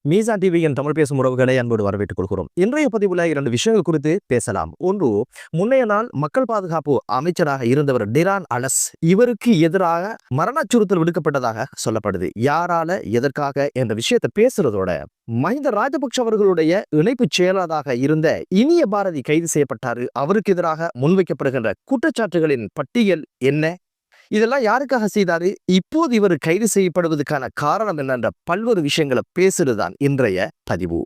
மீசான் டிவியின் தமிழ் பேசும் உறவுகளை அன்போடு வரவேற்றுக் கொள்கிறோம். இன்றைய பதிவுல 2 விஷயங்கள் குறித்து பேசலாம். ஒன்று, முன்னைய நாள் மக்கள் பாதுகாப்பு அமைச்சராக இருந்தவர் டிரான் அலஸ், இவருக்கு எதிராக மரண அச்சுறுத்தல் விடுக்கப்பட்டதாக சொல்லப்படுது. யாரால, எதற்காக என்ற விஷயத்தை பேசுறதோட, மஹிந்த ராஜபக்ஷ அவர்களுடைய இணைப்பு செயலாளராக இருந்த இனிய பாரதி கைது செய்யப்பட்டாரு. அவருக்கு எதிராக முன்வைக்கப்படுகின்ற குற்றச்சாட்டுகளின் பட்டியல் என்ன, இதெல்லாம் யாருக்காக செய்தாரு, இப்போது இவர் கைது செய்யப்படுவதற்கான காரணம் என்னன்ற பல்வேறு விஷயங்களை பேசுறதுதான் இன்றைய பதிவு.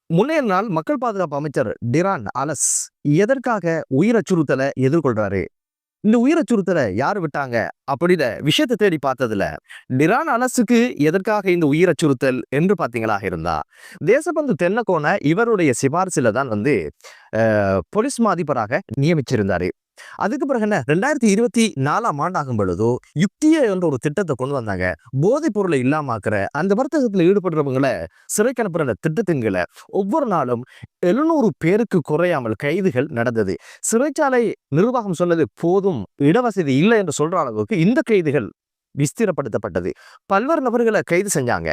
முன்னைய நாள் மக்கள் பாதுகாப்பு அமைச்சர் டிரான் அலஸ் எதற்காக உயிர் அச்சுறுத்தலை எதிர்கொள்றாரு, இந்த உயிர் அச்சுறுத்தலை யார் விட்டாங்க அப்படின்ற விஷயத்தை தேடி பார்த்ததுல டிரான் அலஸுக்கு எதற்காக இந்த உயிர் அச்சுறுத்தல் என்று பார்த்தீங்களா இருந்தா, தேசபந்து தென்னக்கோனை இவருடைய சிபாரிசில தான் போலீஸ் மாதிபராக நியமிச்சிருந்தாரு. அதுக்கு பிறகு என்ன, 2024 ஆகும் பொழுதோ யுக்திய என்ற ஒரு திட்டத்தை கொண்டு வந்தாங்க. போதைப் பொருளை இல்லாமக்கிற அந்த வர்த்தகத்தில் ஈடுபடுறவங்களை சிறைக்கு அனுப்புற திட்டத்தின்களை ஒவ்வொரு நாளும் 700 பேருக்கு குறையாமல் கைதுகள் நடந்தது. சிறைச்சாலை நிர்வாகம் சொன்னது போதும், இடவசதி இல்லை என்று சொல்ற அளவுக்கு இந்த கைதுகள் விஸ்திரப்படுத்தப்பட்டது. பல்வேறு நபர்களை கைது செஞ்சாங்க.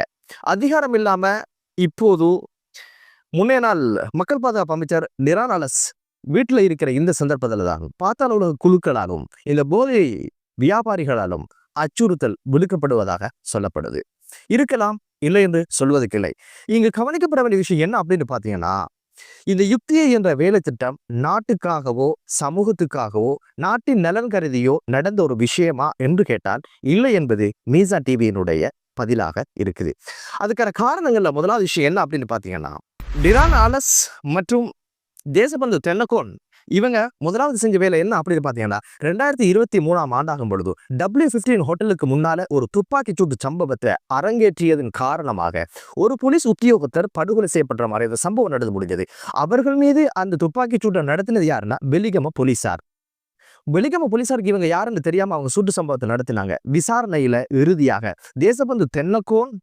அதிகாரம் இல்லாம இப்போது முன்னே நாள் மக்கள் பாதுகாப்பு அமைச்சர் டிரான் அலஸ் வீட்டில் இருக்கிற இந்த சந்தர்ப்பத்தில் தான் பாத்தாள உலக குழுக்களாலும் இந்த போதை வியாபாரிகளாலும் அச்சுறுத்தல் விடுக்கப்படுவதாக சொல்லப்படுது. இருக்கலாம், இல்லை என்று சொல்வதற்கு இல்லை. இங்கு கவனிக்கப்பட வேண்டிய விஷயம் என்ன அப்படின்னு பார்த்தீங்கன்னா, இந்த யுக்தியை என்ற வேலை திட்டம் நாட்டுக்காகவோ சமூகத்துக்காகவோ நாட்டின் நலன் கருதியோ நடந்த ஒரு விஷயமா என்று கேட்டால் இல்லை என்பது மீசான் டிவியினுடைய பதிலாக இருக்குது. அதுக்கான காரணங்கள்ல முதலாவது விஷயம் என்ன அப்படின்னு பார்த்தீங்கன்னா, டிரான் அலஸ் மற்றும் தேசபந்து தென்னக்கோன் இவங்க முதலாவது செஞ்ச வேலை என்ன அப்படின்னு பார்த்தீங்கன்னா, 2023 ஆகும் பொழுது W15 ஹோட்டலுக்கு முன்னால ஒரு துப்பாக்கி சூட்டு சம்பவத்தை அரங்கேற்றியதன் காரணமாக ஒரு போலீஸ் உத்தியோகத்தர் படுகொலை செய்யப்படுற மாதிரி இந்த சம்பவம் நடந்து முடிஞ்சது. அவர்கள் மீது அந்த துப்பாக்கி சூட்டை நடத்தினது யாருன்னா வெலிகம போலீசார். வெலிகம போலீசாருக்கு இவங்க யாருன்னு தெரியாம அவங்க சூட்டு சம்பவத்தை நடத்தினாங்க. விசாரணையில இறுதியாக தேசபந்து தென்னக்கோன்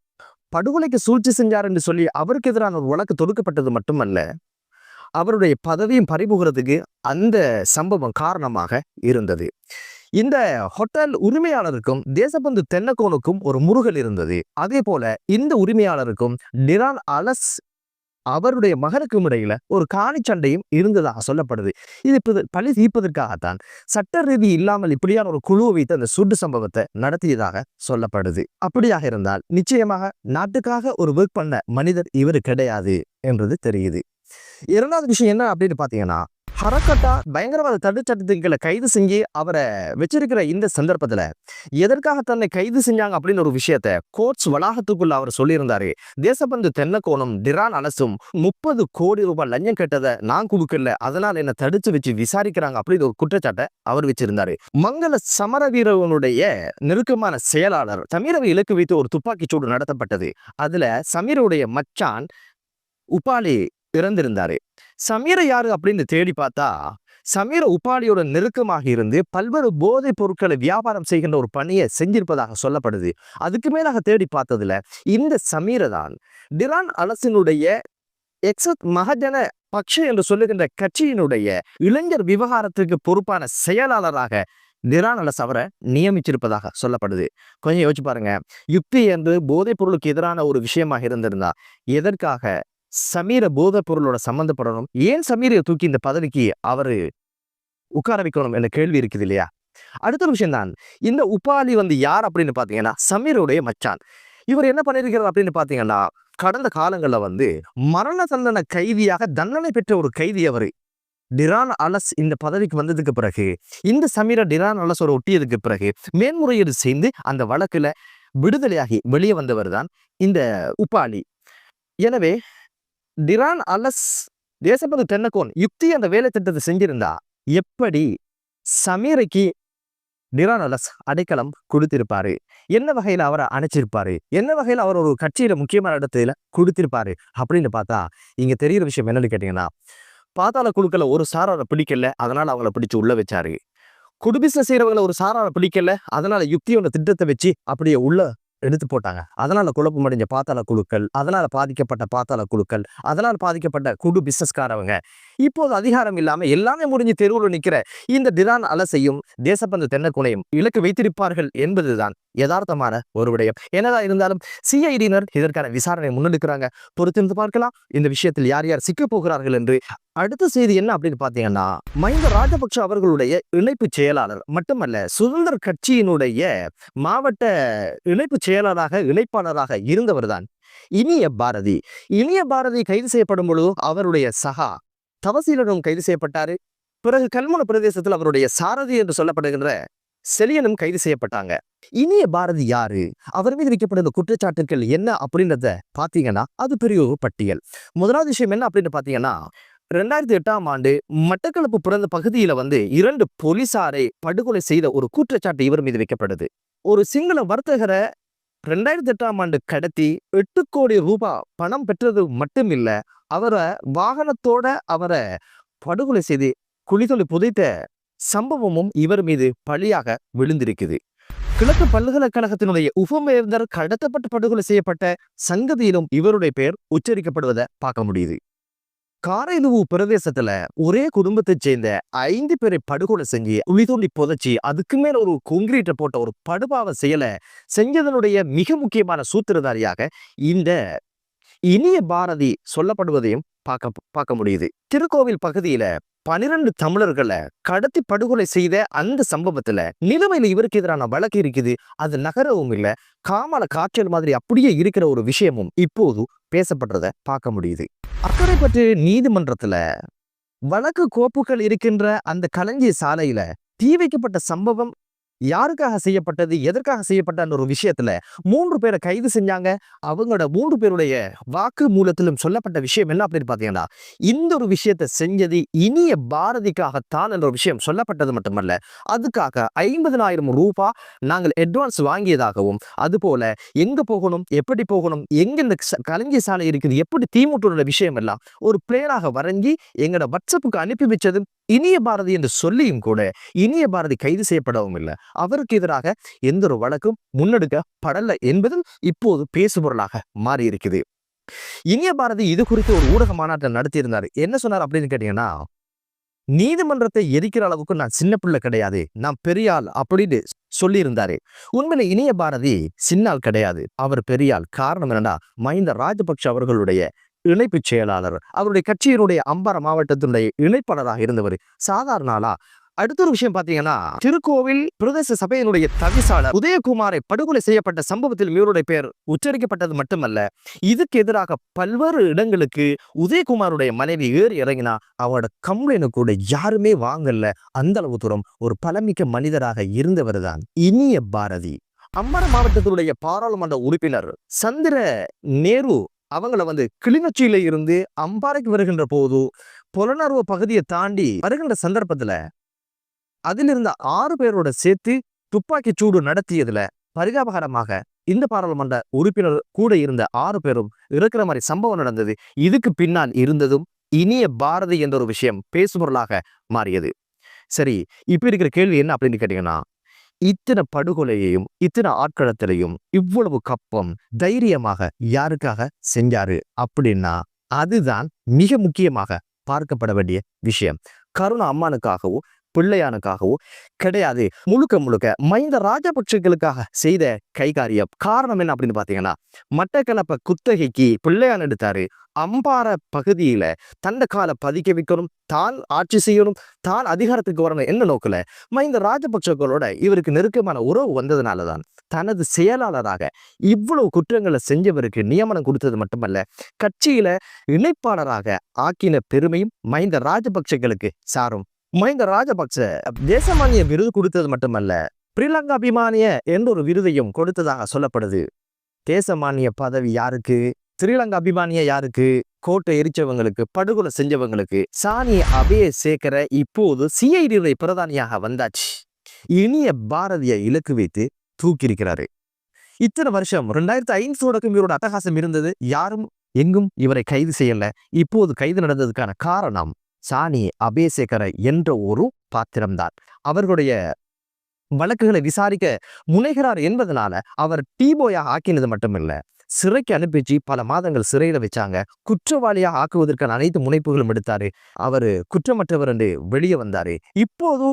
படுகொலைக்கு சூழ்ச்சி செஞ்சார் என்று சொல்லி அவருக்கு எதிரான ஒரு வழக்கு தொடுக்கப்பட்டது மட்டுமல்ல, அவருடைய பதவியும் பறிபோகிறதுக்கு அந்த சம்பவம் காரணமாக இருந்தது. இந்த ஹோட்டல் உரிமையாளருக்கும் தேசபந்து தென்னக்கோனுக்கும் ஒரு முருகல் இருந்தது. அதே போல இந்த உரிமையாளருக்கும் டிரான் அலஸ் அவருடைய மகனுக்கும் இடையில ஒரு காணி சண்டையும் இருந்ததாக சொல்லப்படுது. இது பழி தீர்ப்பதற்காகத்தான் சட்ட ரீதி இல்லாமல் இப்படியான ஒரு குழுவை வைத்து அந்த சுட்டு சம்பவத்தை நடத்தியதாக சொல்லப்படுது. அப்படியாக இருந்தால் நிச்சயமாக நாட்டுக்காக ஒரு ஒர்க் பண்ண மனிதர் இவர் கிடையாது என்றது தெரியுது. இரண்டாவது விஷயம் என்ன அப்படின்னு பார்த்தீங்கன்னா, ஹரக்கட்டா பயங்கரவாத தடுச்சட்டங்களை கைது செஞ்சு அவரை வச்சிருக்கிற இந்த சந்தர்ப்பத்தில் எதற்காக தன்னை கைது செஞ்சாங்க அப்படின்னு ஒரு விஷயத்த கோர்ட்ஸ் வளாகத்துக்குள்ள அவர் சொல்லியிருந்தாரு. தேசபந்து தென்னக்கோனும் டிரான் அலஸும் 30 கோடி ரூபாய் லஞ்சம் கேட்டதை நான் கொடுக்கல, அதனால் என்னை தடுத்து வச்சு விசாரிக்கிறாங்க அப்படின்னு ஒரு குற்றச்சாட்டை அவர் வச்சிருந்தாரு. மங்கள சமரவீரவனுடைய நெருக்கமான செயலாளர் சமீரவை இலக்கு வைத்து ஒரு துப்பாக்கி சூடு நடத்தப்பட்டது. அதுல சமீருடைய மச்சான் உபாலி இறந்திருந்தாரு. சமீரை யாரு அப்படின்னு தேடி பார்த்தா, சமீர உபாலியோட நெருக்கமாக இருந்து பல்வேறு போதைப் பொருட்களை வியாபாரம் செய்கின்ற ஒரு பணியை செஞ்சிருப்பதாக சொல்லப்படுது. அதுக்கு மேலாக தேடி பார்த்ததுல இந்த சமீர தான் டிரான் அலஸினுடைய எக்ஸத் மகஜன பக்ஷ என்று சொல்லுகின்ற கட்சியினுடைய இளைஞர் விவகாரத்துக்கு பொறுப்பான செயலாளராக டிரான் அலஸ் அவரை நியமிச்சிருப்பதாக சொல்லப்படுது. கொஞ்சம் யோசிச்சு பாருங்க, யுக்தி என்று போதைப் பொருளுக்கு எதிரான ஒரு விஷயமாக இருந்திருந்தா எதற்காக சமீர போதைப் பொருளோட சம்பந்தப்படணும், ஏன் சமீரை தூக்கி இந்த பதவிக்கு அவரு உட்கார வைக்கணும் என்ற கேள்வி இருக்குது இல்லையா? அடுத்த ஒரு விஷயம் தான், இந்த உபாலி யார் அப்படின்னு பாத்தீங்கன்னா சமீருடைய மச்சான். இவர் என்ன பண்ணிருக்கிறார் அப்படின்னு பாத்தீங்கன்னா, கடந்த காலங்கள்ல மரண தண்டனை கைதியாக தண்டனை பெற்ற ஒரு கைதி அவரு. டிரான் அலஸ் இந்த பதவிக்கு வந்ததுக்கு பிறகு இந்த சமீர டிரான் அலஸோட ஒட்டியதுக்கு பிறகு மேன்முறையீடு செய்து அந்த வழக்குல விடுதலையாகி வெளியே வந்தவர் தான் இந்த உபாலி. எனவே டிரான் அலஸ் தேசபந்து தென்னக்கோன் யுக்தி அந்த வேலை திட்டத்தை செஞ்சிருந்தா எப்படி சமீரைக்கு டிரான் அலஸ் அடைக்கலம் கொடுத்திருப்பாரு, என்ன வகையில அவரை அணைச்சிருப்பாரு, என்ன வகையில அவர் ஒரு கட்சியில முக்கியமான இடத்துல கொடுத்திருப்பாரு அப்படின்னு பார்த்தா இங்க தெரிகிற விஷயம் என்னன்னு கேட்டீங்கன்னா, பாதாள குழுக்களை ஒரு சாராரை பிடிக்கல, அதனால அவங்கள பிடிச்சு உள்ள வச்சாரு. குடு பிசினஸ் செய்யறவங்களை ஒரு சாராரை பிடிக்கல, அதனால யுக்தியோட திட்டத்தை வச்சு அப்படியே உள்ள எடுத்து போட்டாங்க. அதனால குழப்பமடைஞ்ச பாத்தாள குழுக்கள், அதனால பாதிக்கப்பட்ட பாத்தாள குழுக்கள், அதனால பாதிக்கப்பட்ட குடு பிசினஸ்காரவங்க, இப்போது அதிகாரம் இல்லாம எல்லாமே முடிஞ்சு தெருவில் நிக்கிற இந்த டிரான் அலஸையும் தேசப்பந்து தென்னக்குனையும் இலக்கு வைத்திருப்பார்கள் என்பதுதான் யதார்த்தமான ஒரு விடயம். என்னதான் இருந்தாலும் சிஐடியினர் இதற்கான விசாரணை முன்னெடுக்கிறாங்க. பொறுத்திருந்து பார்க்கலாம் இந்த விஷயத்தில் யார் யார் சிக்க போகிறார்கள் என்று. அடுத்த செய்தி என்ன அப்படின்னு பாத்தீங்கன்னா, மஹிந்த ராஜபக்ஷ அவர்களுடைய இணைப்பு செயலாளர் மட்டுமல்ல, சுதந்திர கட்சியினுடைய மாவட்ட இணைப்பு செயலாளராக இணைப்பாளராக இருந்தவர் தான் இனிய பாரதி. இனிய பாரதி கைது செய்யப்படும் பொழுது அவருடைய சகா தவசீலனும் கைது செய்யப்பட்டாரு. பிறகு கல்முனை பிரதேசத்தில் அவருடைய சாரதி என்று சொல்லப்படுகின்ற செலியனும் கைது செய்யப்பட்டாங்க. இனிய பாரதி யாரு, அவர் மீது வைக்கப்படுகிற குற்றச்சாட்டுகள் என்ன அப்படின்றத பாத்தீங்கன்னா அது பெரிய ஒரு பட்டியல். முதலாவது விஷயம் என்ன அப்படின்னு பாத்தீங்கன்னா, 2008ஆம் ஆண்டு மட்டக்களப்பு பிறந்த பகுதியில 2 போலீசாரை படுகொலை செய்த ஒரு குற்றச்சாட்டு இவர் மீது வைக்கப்படுது. ஒரு சிங்கள வர்த்தகரை 2008ஆம் ஆண்டு கடத்தி 8 கோடி ரூபாய் பணம் பெற்றது மட்டுமில்ல, அவரை வாகனத்தோட அவரை படுகொலை செய்து குழிதொலி புதைத்த சம்பவமும் இவர் மீது பழியாக விழுந்திருக்குது. கிழக்கு பல்கலைக்கழகத்தினுடைய உபவேந்தர் கடத்தப்பட்டு படுகொலை செய்யப்பட்ட சங்கதியிலும் இவருடைய பெயர் உச்சரிக்கப்படுவதை பார்க்க முடியுது. காரைலுவு பிரதேசத்துல ஒரே குடும்பத்தைச் சேர்ந்த 5 பேரை படுகொலை செஞ்சு குழிதோண்டி புதைச்சி அதுக்கு மேல ஒரு கொங்கிரீட்டை போட்ட ஒரு படுபாவ செயலை செஞ்சதனுடைய மிக முக்கியமான சூத்திரதாரியாக இந்த இனிய பாரதி சொல்லப்படுவதையும் பார்க்க முடியுது. திருக்கோவில் பகுதியில 12 தமிழர்களை கடத்தி படுகொலை செய்த அந்த சம்பவத்துல நிலைமையில இவருக்கு எதிரான வழக்கு இருக்குது. அது நகரவும் இல்லை, காமல காய்ச்சல் மாதிரி அப்படியே இருக்கிற ஒரு விஷயமும் இப்போது பேசப்படுறத பார்க்க முடியுது. அக்கரைப்பற்று நீதிமன்றத்துல வழக்கு கோப்புகள் இருக்கின்ற அந்த களஞ்சிய சாலையில தீ வைக்கப்பட்ட சம்பவம் யாருக்காக செய்யப்பட்டது, எதற்காக செய்யப்பட்ட ஒரு விஷயத்துல 3 பேரை கைது செஞ்சாங்க. அவங்களோட 3 பேருடைய வாக்கு மூலத்திலும் சொல்லப்பட்ட விஷயம் என்ன அப்படின்னு பாத்தீங்கன்னா, இந்த ஒரு விஷயத்தை செஞ்சது இனிய பாரதிக்காகத்தான் என்ற ஒரு விஷயம் சொல்லப்பட்டது மட்டுமல்ல, அதுக்காக 50,000 ரூபாய் நாங்கள் அட்வான்ஸ் வாங்கியதாகவும், அது போல எங்க போகணும், எப்படி போகணும், எங்க இந்த களஞ்சிய சாலை இருக்குது, எப்படி தீமூட்டுற விஷயம் எல்லாம் ஒரு பிளேனாக வரைஞ்சி எங்களோட வாட்ஸ்அப்புக்கு அனுப்பி வச்சதும் இனிய பாரதி என்று சொல்லியும் கூட இனிய பாரதி கைது செய்யப்படவும் இல்லை. அவருக்கு எதிராக எந்த ஒரு வழக்கும் முன்னெடுக்கப்படல என்பதும் இப்போது பேசுபொருளாக மாறி இருக்குது. இனிய பாரதி இது குறித்து ஒரு ஊடக மாநாட்டை நடத்தியிருந்தார். என்ன சொன்னார் அப்படின்னு கேட்டீங்கன்னா, நீதிமன்றத்தை எரிக்கிற அளவுக்கு நான் சின்ன பிள்ளை கிடையாது, நான் பெரியாள் அப்படின்னு சொல்லியிருந்தாரு. உண்மையில இனிய பாரதி சின்னால் கிடையாது, அவர் பெரியாள். காரணம் என்னன்னா, மஹிந்த ராஜபக்ஷ அவர்களுடைய இணைப்பு செயலாளர், அவருடைய கட்சியினுடைய அம்பாறை மாவட்டத்தினுடைய இணைப்பாளராக இருந்தவர். சாதாரண ஆளா? அடுத்த ஒரு விஷயம் பாத்தீங்கன்னா, திருக்கோவில் பிரதேச சபையினுடைய தவிசாளர் உதயகுமாரை படுகொலை செய்யப்பட்ட சம்பவத்தில் இவருடைய பெயர் உச்சரிக்கப்பட்டது மட்டுமல்ல, இதுக்கு எதிராக பல்வேறு இடங்களுக்கு உதயகுமாருடைய மனைவி ஏறி இறங்கினா அவரோட கம்ப்ளைண்ட் கூட யாருமே வாங்கல. அந்த அளவு தூரம் ஒரு பலமிக்க மனிதராக இருந்தவர் தான் இனிய பாரதி. அம்பாறை மாவட்டத்தினுடைய பாராளுமன்ற உறுப்பினர் சந்திர நேரு அவங்கள கிளிநொச்சியில இருந்து அம்பாறைக்கு வருகின்ற போது புலனர்வ பகுதியை தாண்டி வருகின்ற சந்தர்ப்பத்துல அதிலிருந்த 6 பேரோட சேர்த்து துப்பாக்கி சூடு நடத்தியதுல பரிதாபகரமாக இந்த பாராளுமன்ற உறுப்பினர் கூட இருந்த 6 பேரும் இருக்கிற மாதிரி சம்பவம் நடந்தது. இதுக்கு பின்னால் இருந்ததும் இனிய பாரதி என்ற ஒரு விஷயம் பேசுபொருளாக மாறியது. சரி, இப்ப இருக்கிற கேள்வி என்ன அப்படின்னு கேட்டீங்கன்னா, இத்தனை படுகொலையையும் இத்தனை ஆட்களத்திலையும் இவ்வளவு கப்பம் தைரியமாக யாருக்காக செஞ்சாரு அப்படின்னா, அதுதான் மிக முக்கியமாக பார்க்கப்பட வேண்டிய விஷயம். கருணா அம்மானுக்காகவோ பிள்ளையானுக்காகவோ கிடையாது, முழுக்க முழுக்க மஹிந்த ராஜபக்ஷர்களுக்காக செய்த கைகாரியம். காரணம் என்ன அப்படின்னு பாத்தீங்கன்னா, மட்டக்களப்ப குத்தகைக்கு பிள்ளையான் எடுத்தாரு. அம்பாறை பகுதியில தண்ட காலை பதிக்க வைக்கணும், தான் ஆட்சி செய்யணும், தான் அதிகாரத்துக்கு வரணும் என்ன நோக்கில மஹிந்த ராஜபக்ஷர்களோட இவருக்கு நெருக்கமான உறவு வந்ததுனாலதான் தனது செயலாளராக இவ்வளவு குற்றங்களை செஞ்சவருக்கு நியமனம் கொடுத்தது மட்டுமல்ல, கட்சியில இணைப்பாளராக ஆக்கின பெருமையும் மஹிந்த ராஜபக்ஷர்களுக்கு சாரும். மஹிந்த ராஜபக்ச தேசமானிய விருது கொடுத்தது மட்டுமல்ல, பிரிலங்கா அபிமானிய என்ற ஒரு விருதையும் கொடுத்ததாக சொல்லப்படுது. தேசமானிய பதவி யாருக்கு? ஸ்ரீலங்கா அபிமானிய யாருக்கு? கோட்டை எரிச்சவங்களுக்கு, படுகொலை செஞ்சவங்களுக்கு. சாணி அபேசேகர இப்போது சிஐடி பிரதானியாக வந்தாச்சு. இனிய பாரதிய இலக்கு வைத்து தூக்கியிருக்கிறாரு. இத்தனை வருஷம் 2005 தொடக்கம் இவரோட அட்டகாசம் இருந்தது. யாரும் எங்கும் இவரை கைது செய்யல. இப்போது கைது நடந்ததுக்கான காரணம் சாணி அபேசேகர என்ற ஒரு பாத்திரம்தான். அவர்களுடைய வழக்குகளை விசாரிக்க முனைகிறார் என்பதனால அவர் டீபோயா ஆக்கினது மட்டுமில்ல, சிறைக்கு அனுப்பிச்சு பல மாதங்கள் சிறையில வச்சாங்க. குற்றவாளியா ஆக்குவதற்கான அனைத்து முனைப்புகளும் எடுத்தாரு. அவரு குற்றமற்றவர் என்று வெளியே வந்தாரு. இப்போது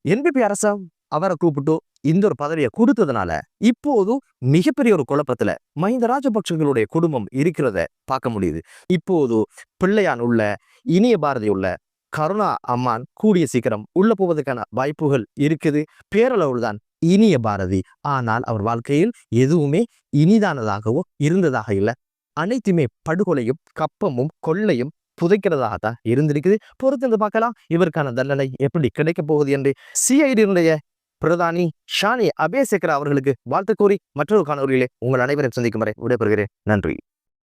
என்பிபி அரசாங்கம் அவரை கூப்பிட்டு இந்த ஒரு பதவியை கொடுத்ததுனால இப்போது மிகப்பெரிய ஒரு குழப்பத்துல மஹிந்த ராஜபக்சங்களுடைய குடும்பம் இருக்கிறத பார்க்க முடியுது. இப்போது பிள்ளையான் உள்ள, இனிய பாரதி உள்ள, கருணா அம்மான் கூடிய சீக்கிரம் உள்ள போவதற்கான வாய்ப்புகள் இருக்குது. பேரளவில் தான் இனிய பாரதி. ஆனால் அவர் வாழ்க்கையில் எதுவுமே இனிதானதாகவோ இருந்ததாக இல்லை. அனைத்துமே படுகொலையும் கப்பமும் கொள்ளையும் புதைக்கிறதாகத்தான் இருந்திருக்குது. பொறுத்திருந்து பார்க்கலாம் இவருக்கான தண்டனை எப்படி கிடைக்க போகுது என்று. சிஐடியினுடைய பிரதானி ஷானி அபேசேகர் அவர்களுக்கு வாழ்த்து கூறி மற்றொரு காணொலியிலே உங்கள் அனைவரையும் சந்திக்கும் வரை விடைபெறுகிறேன். நன்றி.